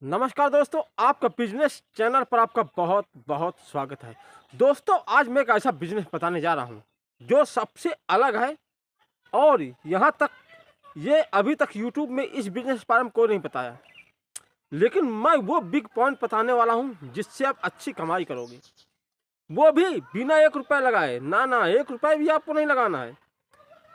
नमस्कार दोस्तों, आपका बिजनेस चैनल पर आपका बहुत बहुत स्वागत है। दोस्तों, आज मैं एक ऐसा बिजनेस बताने जा रहा हूं जो सबसे अलग है और यहां तक ये अभी तक यूट्यूब में इस बिजनेस के बारे में कोई नहीं बताया। लेकिन मैं वो बिग पॉइंट बताने वाला हूं जिससे आप अच्छी कमाई करोगे, वो भी बिना 1 रुपये लगाए। ना 1 रुपये भी आपको नहीं लगाना है,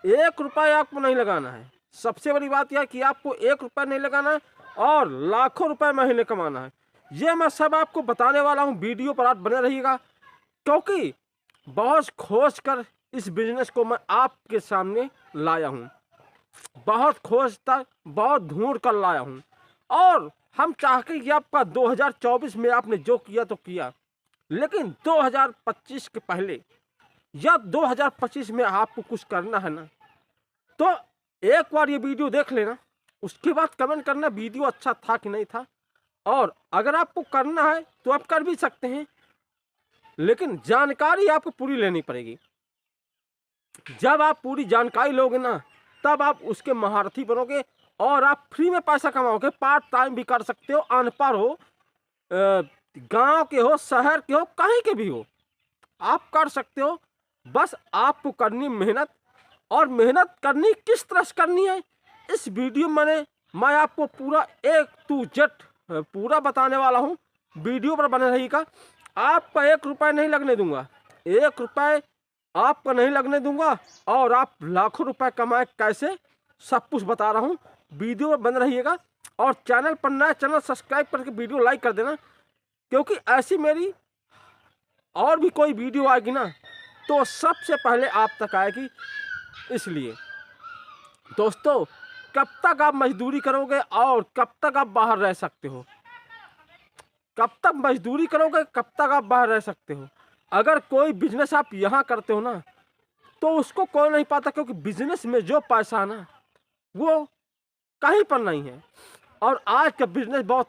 1 रुपये आपको नहीं लगाना है। सबसे बड़ी बात यह है कि आपको 1 रुपये नहीं लगाना है और लाखों रुपए महीने कमाना है। ये मैं सब आपको बताने वाला हूँ, वीडियो पर आप बने रहिएगा, क्योंकि बहुत खोज कर इस बिजनेस को मैं आपके सामने लाया हूँ। बहुत खोज तक बहुत ढूंढ कर लाया हूँ और हम चाहते कि आपका 2024 में आपने जो किया तो किया, लेकिन 2025 के पहले या 2025 में आपको कुछ करना है ना, तो एक बार ये वीडियो देख लेना, उसके बाद कमेंट करना वीडियो अच्छा था कि नहीं था। और अगर आपको करना है तो आप कर भी सकते हैं, लेकिन जानकारी आपको पूरी लेनी पड़ेगी। जब आप पूरी जानकारी लोगे ना, तब आप उसके महारथी बनोगे और आप फ्री में पैसा कमाओगे। पार्ट टाइम भी कर सकते हो, अनपढ़ हो, गांव के हो, शहर के हो, कहीं के भी हो, आप कर सकते हो। बस आपको करनी मेहनत, और मेहनत करनी किस तरह से करनी है इस वीडियो में मैं आपको पूरा A to Z पूरा बताने वाला हूँ। वीडियो पर बने रहिएगा। आपका 1 रुपये नहीं लगने दूंगा, 1 रुपये आपका नहीं लगने दूंगा, और आप लाखों रुपए कमाए कैसे, सब कुछ बता रहा हूँ। वीडियो पर बने रहिएगा और चैनल पर नया, चैनल सब्सक्राइब करके वीडियो लाइक कर देना, क्योंकि ऐसी मेरी और भी कोई वीडियो आएगी ना तो सबसे पहले आप तक आएगी। इसलिए दोस्तों, कब तक आप मजदूरी करोगे और कब तक आप बाहर रह सकते हो? कब तक मजदूरी करोगे, कब तक आप बाहर रह सकते हो? अगर कोई बिजनेस आप यहाँ करते हो ना, तो उसको कोई नहीं पाता, क्योंकि बिजनेस में जो पैसा है ना, वो कहीं पर नहीं है। और आज का बिजनेस बहुत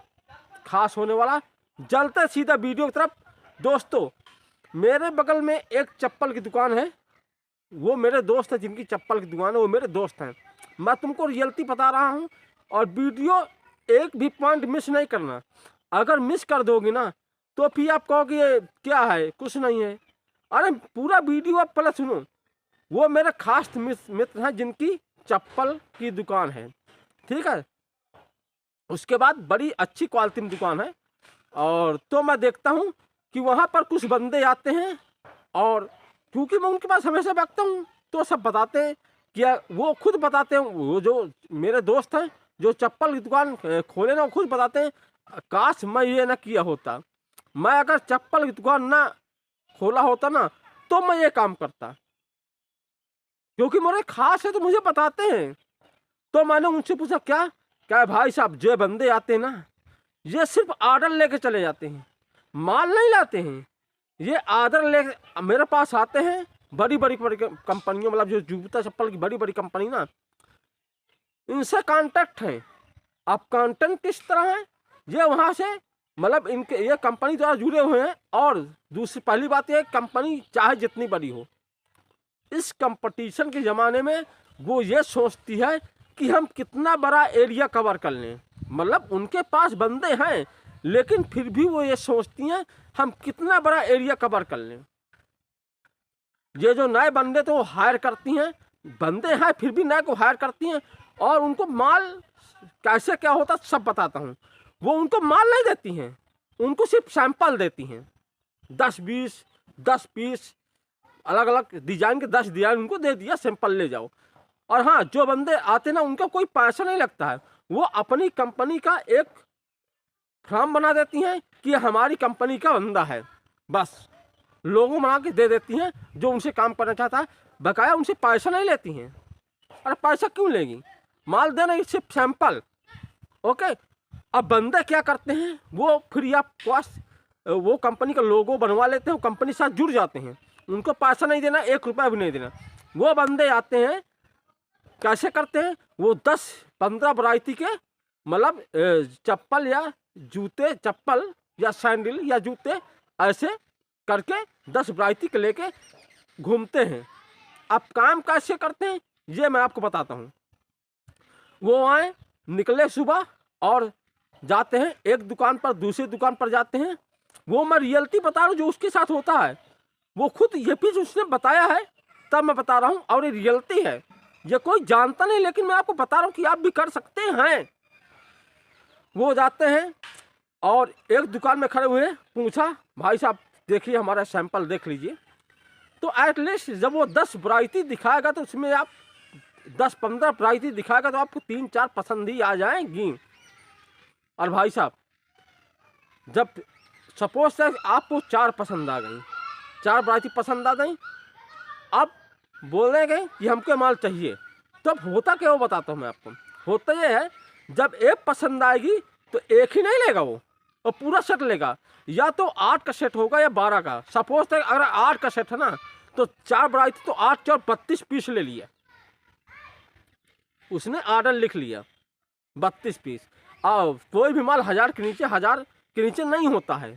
खास होने वाला। जलते सीधा वीडियो की तरफ। दोस्तों, मेरे बगल में एक चप्पल की दुकान है, वो मेरे दोस्त हैं, जिनकी चप्पल की दुकान है वो मेरे दोस्त हैं। मैं तुमको रियलिटी बता रहा हूँ, और वीडियो एक भी पॉइंट मिस नहीं करना। अगर मिस कर दोगी ना तो फिर आप कहोगे ये क्या है, कुछ नहीं है। अरे पूरा वीडियो आप पहले सुनो। वो मेरे खास मित्र हैं जिनकी चप्पल की दुकान है, ठीक है। उसके बाद बड़ी अच्छी क्वालिटी में दुकान है, और तो मैं देखता हूँ कि वहाँ पर कुछ बंदे आते हैं, और क्योंकि मैं उनके पास हमेशा बैठता हूँ तो सब बताते हैं कि वो खुद बताते हैं। वो जो मेरे दोस्त हैं जो चप्पल की दुकान खोले ना, वो खुद बताते हैं, काश मैं ये ना किया होता, मैं अगर चप्पल की दुकान ना खोला होता ना तो मैं ये काम करता, क्योंकि मेरे खास है तो मुझे बताते हैं। तो मैंने उनसे पूछा क्या क्या भाई साहब, जो बंदे आते हैं ना, ये सिर्फ ऑर्डर लेके चले जाते हैं, माल नहीं लाते हैं। ये ऑर्डर ले मेरे पास आते हैं, बड़ी बड़ी कंपनियों, मतलब जो जूता चप्पल की बड़ी बड़ी कंपनी ना, इनसे कांटेक्ट है। अब कांटेक्ट किस तरह है, ये वहाँ से मतलब इनके ये कंपनी द्वारा जुड़े हुए हैं। और दूसरी पहली बात ये, कंपनी चाहे जितनी बड़ी हो, इस कंपटीशन के ज़माने में वो ये सोचती है कि हम कितना बड़ा एरिया कवर कर लें। मतलब उनके पास बंदे हैं, लेकिन फिर भी वो ये सोचती हैं हम कितना बड़ा एरिया कवर कर लें। ये जो नए बंदे तो हायर करती हैं, बंदे हैं फिर भी नए को हायर करती हैं, और उनको माल कैसे क्या होता सब बताता हूँ। वो उनको माल नहीं देती हैं, उनको सिर्फ सैंपल देती हैं, 10-20 10 पीस अलग अलग डिजाइन के 10 डिजाइन उनको दे दिया, सैंपल ले जाओ। और हाँ, जो बंदे आते ना, उनका कोई पैसा नहीं लगता है, वो अपनी कंपनी का एक फॉर्म बना देती हैं कि हमारी कंपनी का बंदा है, बस लोगों बना के दे देती हैं जो उनसे काम करना चाहता है। बकाया उनसे पैसा नहीं लेती हैं। अरे पैसा क्यों लेगी, माल देना सिर्फ सैंपल, ओके। अब बंदे क्या करते हैं, वो फ्री ऑफ कॉस्ट वो कंपनी का लोगो बनवा लेते हैं, वो कंपनी साथ जुड़ जाते हैं, उनको पैसा नहीं देना, 1 रुपया भी नहीं देना। वो बंदे आते हैं, कैसे करते हैं, वो 10-15 वैरायटी के मतलब चप्पल या जूते, चप्पल या सैंडल या जूते, ऐसे करके 10 वैरायटी के लेके घूमते हैं। अब काम कैसे करते हैं ये मैं आपको बताता हूँ। वो आए, निकले सुबह, और जाते हैं, एक दुकान पर दूसरी दुकान पर जाते हैं। वो मैं रियलिटी बता रहा हूँ जो उसके साथ होता है, वो खुद ये चीज उसने बताया है तब मैं बता रहा हूँ, और ये रियलिटी है, ये कोई जानता नहीं लेकिन मैं आपको बता रहा हूँ कि आप भी कर सकते हैं। वो जाते हैं और एक दुकान में खड़े हुए, पूछा भाई साहब देखिए हमारा सैंपल देख लीजिए। तो एटलीस्ट जब वो 10 वैरायटी दिखाएगा तो उसमें आप 10-15 वैरायटी दिखाएगा तो आपको 3-4 पसंद ही आ जाएंगी। और भाई साहब जब सपोज से आपको 4 पसंद आ गई, 4 वैरायटी पसंद आ गई, अब बोलेंगे कि हमको माल चाहिए, तब होता क्या वो बताता हूँ मैं आपको। होता ये है जब एक पसंद आएगी तो एक ही नहीं लेगा वो, और पूरा सेट लेगा, या तो 8 का सेट होगा या 12 का। सपोज तक अगर 8 का सेट है ना तो 4 वैरायटी तो 8 और 32 पीस ले लिया, उसने ऑर्डर लिख लिया 32 पीस। और कोई भी माल 1000 के नीचे नहीं होता है,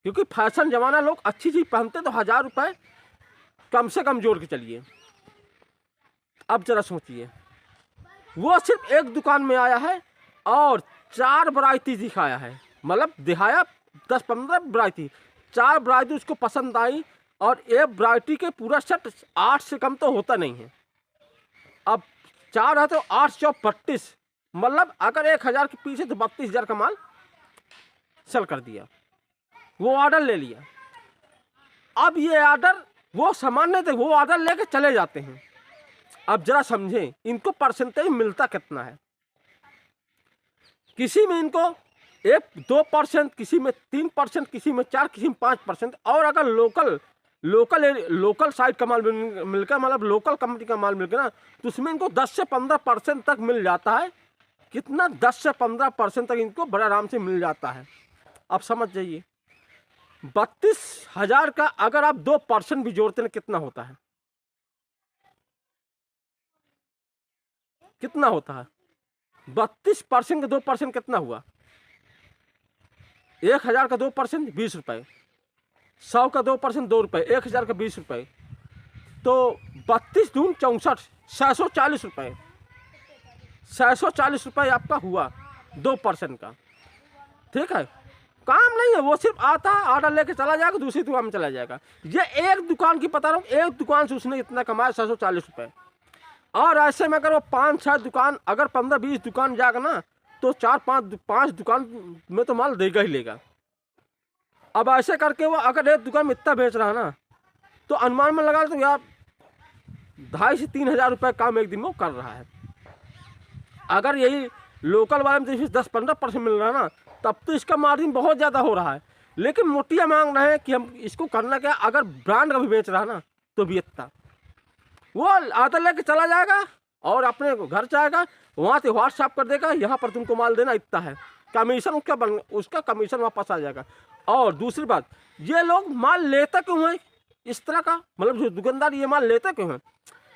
क्योंकि फैशन जमाना, लोग अच्छी चीज पहनते तो 1000 रुपये कम से कम जोड़ के चलिए। अब जरा सोचिए, वो सिर्फ एक दुकान में आया है और 4 वैरायटी दिखाया है, मतलब दिखाया 10-15 वैरायटी, 4 वैरायटी उसको पसंद आई, और एक वैरायटी के पूरा सेट 8 से कम तो होता नहीं है। अब 4 है तो 832, मतलब अगर 1000 के पीछे तो 32,000 का माल सेल कर दिया, वो ऑर्डर ले लिया। अब ये ऑर्डर वो सामान नहीं थे, वो ऑर्डर लेके चले जाते हैं। अब जरा समझें इनको परसेंटेज मिलता कितना है। किसी में इनको 1-2%, किसी में 3%, किसी में 4%, किसी में 5%। और अगर लोकल साइड का माल मिलकर, मतलब लोकल कंपनी का माल मिलकर ना, तो उसमें इनको 10 से 15% तक मिल जाता है। कितना? 10 से 15% तक इनको बड़े आराम से मिल जाता है। अब समझ जाइए 32,000 का अगर आप 2% भी जोड़ते हैं कितना होता है, कितना होता है? 32% का 2% कितना हुआ? 1000 का 2% 20 रुपये, 100 का 2% 2 रुपये, 1000 का 20 रुपये, तो 32 दून 64, 640 रुपये, 640 रुपये आपका हुआ 2% का। ठीक है, काम नहीं है, वो सिर्फ आता है, ऑर्डर लेके चला जाएगा, दूसरी दुकान में चला जाएगा। ये एक दुकान की बता रहा हूँ, एक दुकान से उसने इतना कमाया 640 रुपये। और ऐसे में अगर वो 5-6 दुकान, अगर 15-20 दुकान जाएगा ना, तो 4-5 दुकान में तो माल देगा ही लेगा। अब ऐसे करके वो अगर एक दुकान में इतना बेच रहा है ना, तो अनुमान में लगा तो यार 2,500 से 3,000 रुपये काम एक दिन में वो कर रहा है। अगर यही लोकल वाले में 10-15% मिल रहा है ना, तब तो इसका मार्जिन बहुत ज़्यादा हो रहा है। लेकिन मोटिया मांग रहे हैं कि हम इसको करना क्या, अगर ब्रांड का भी बेच रहा है ना तो भी इतना, वो आधा लेके चला जाएगा और अपने घर जाएगा, वहाँ से व्हाट्सएप कर देगा, यहाँ पर तुमको माल देना इतना है, कमीशन उसका कमीशन वापस आ जाएगा। और दूसरी बात, ये लोग माल लेते क्यों हैं इस तरह का, मतलब जो दुकानदार ये माल लेते क्यों हैं?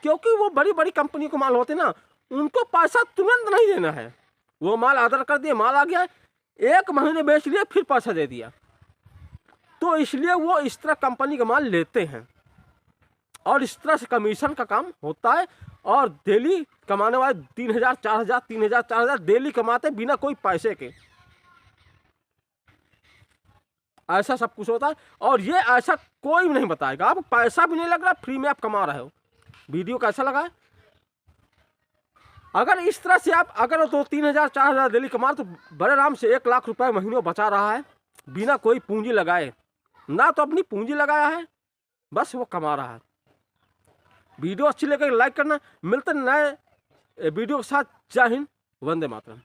क्योंकि वो बड़ी बड़ी कंपनी को माल होते ना, उनको पैसा तुरंत नहीं देना है। वो माल ऑर्डर कर दिया, माल आ गया, 1 महीने बेच लिया, फिर पैसा दे दिया, तो इसलिए वो इस तरह कंपनी का माल लेते हैं। और इस तरह से कमीशन का काम होता है। और डेली कमाने वाले 3,000, 4,000, 3,000, 4,000 डेली कमाते बिना कोई पैसे के, ऐसा सब कुछ होता है। और ये ऐसा कोई भी नहीं बताएगा, आपको पैसा भी नहीं लग रहा, फ्री में आप कमा रहे हो। वीडियो कैसा लगा है? अगर इस तरह से आप अगर 2-3,000, 4,000 डेली कमा तो बड़े आराम से 1 लाख रुपए महीने में बचा रहा है, बिना कोई पूंजी लगाए। ना तो अपनी पूंजी लगाया है, बस वो कमा रहा है। वीडियो अच्छी लगे लाइक करना। मिलते नए वीडियो के साथ। जय हिंद, वंदे मातरम।